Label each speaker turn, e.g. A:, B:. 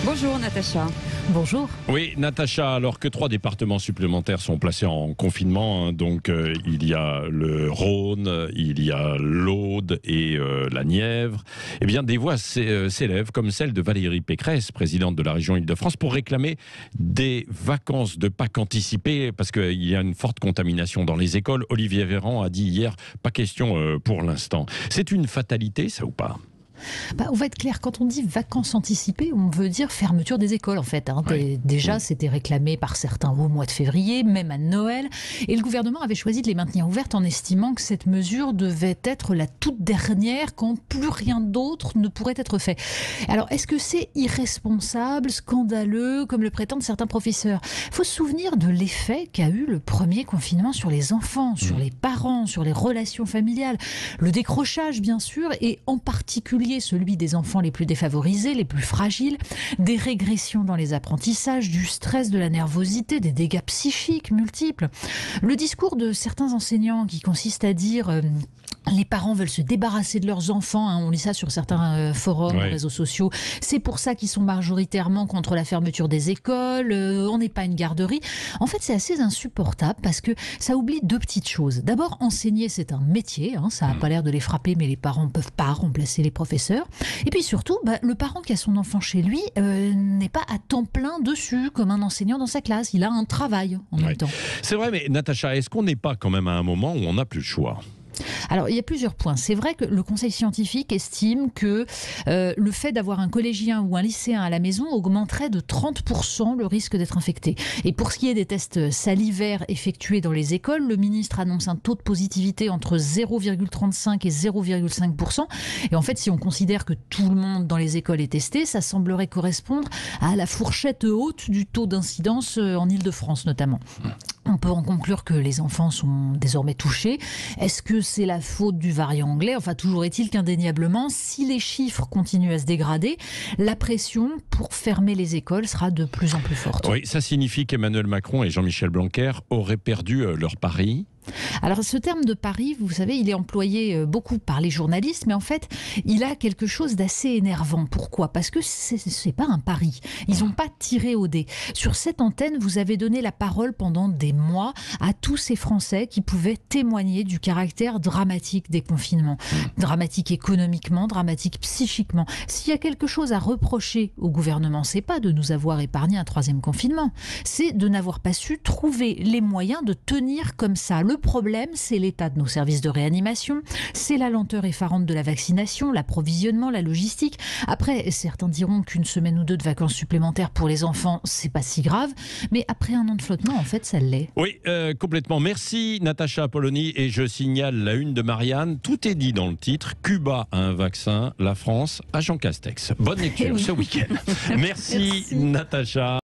A: Bonjour Natacha.
B: Bonjour.
C: Oui, Natacha, alors que 3 départements supplémentaires sont placés en confinement, il y a le Rhône, il y a l'Aude et la Nièvre, eh bien des voix s'élèvent, comme celle de Valérie Pécresse, présidente de la région Île-de-France, pour réclamer des vacances de Pâques anticipées, parce qu'il y a une forte contamination dans les écoles. Olivier Véran a dit hier, pas question pour l'instant. C'est une fatalité, ça ou pas ?
B: On va être clair, quand on dit vacances anticipées, on veut dire fermeture des écoles en fait.
C: Oui.
B: Déjà, c'était réclamé par certains au mois de février, même à Noël. Et le gouvernement avait choisi de les maintenir ouvertes en estimant que cette mesure devait être la toute dernière quand plus rien d'autre ne pourrait être fait. Alors, est-ce que c'est irresponsable, scandaleux, comme le prétendent certains professeurs ? Il faut se souvenir de l'effet qu'a eu le premier confinement sur les enfants, sur les parents, sur les relations familiales. Le décrochage, bien sûr, et en particulier celui des enfants les plus défavorisés, les plus fragiles, des régressions dans les apprentissages, du stress, de la nervosité, des dégâts psychiques multiples. Le discours de certains enseignants qui consiste à dire les parents veulent se débarrasser de leurs enfants, on lit ça sur certains forums, réseaux sociaux, c'est pour ça qu'ils sont majoritairement contre la fermeture des écoles, on n'est pas une garderie. En fait, c'est assez insupportable parce que ça oublie 2 petites choses. D'abord, enseigner, c'est un métier, ça n'a pas l'air de les frapper, mais les parents ne peuvent pas remplacer les professeurs. Et puis surtout, le parent qui a son enfant chez lui n'est pas à temps plein dessus, comme un enseignant dans sa classe. Il a un travail en même temps.
C: C'est vrai, mais Natacha, est-ce qu'on n'est pas quand même à un moment où on n'a plus le choix ?
B: Alors, il y a plusieurs points. C'est vrai que le Conseil scientifique estime que le fait d'avoir un collégien ou un lycéen à la maison augmenterait de 30% le risque d'être infecté. Et pour ce qui est des tests salivaires effectués dans les écoles, le ministre annonce un taux de positivité entre 0,35 et 0,5%. Et en fait, si on considère que tout le monde dans les écoles est testé, ça semblerait correspondre à la fourchette haute du taux d'incidence en Île-de-France notamment. On peut en conclure que les enfants sont désormais touchés. Est-ce que c'est la faute du variant anglais ? Enfin, toujours est-il qu'indéniablement, si les chiffres continuent à se dégrader, la pression pour fermer les écoles sera de plus en plus forte.
C: Oui, ça signifie qu'Emmanuel Macron et Jean-Michel Blanquer auraient perdu leur pari ?
B: Alors ce terme de pari, vous savez, il est employé beaucoup par les journalistes, mais en fait, il a quelque chose d'assez énervant. Pourquoi ? Parce que c'est pas un pari. Ils n'ont pas tiré au dé. Sur cette antenne, vous avez donné la parole pendant des mois à tous ces Français qui pouvaient témoigner du caractère dramatique des confinements. Dramatique économiquement, dramatique psychiquement. S'il y a quelque chose à reprocher au gouvernement, c'est pas de nous avoir épargné un 3e confinement. C'est de n'avoir pas su trouver les moyens de tenir comme ça. Le problème, c'est l'état de nos services de réanimation, c'est la lenteur effarante de la vaccination, l'approvisionnement, la logistique. Après, certains diront qu'une semaine ou 2 de vacances supplémentaires pour les enfants, c'est pas si grave, mais après un an de flottement, en fait, ça l'est.
C: Oui, complètement. Merci Natacha Polony, et je signale la une de Marianne. Tout est dit dans le titre. Cuba a un vaccin, la France a Jean Castex. Bonne lecture ce week-end. Merci Natacha.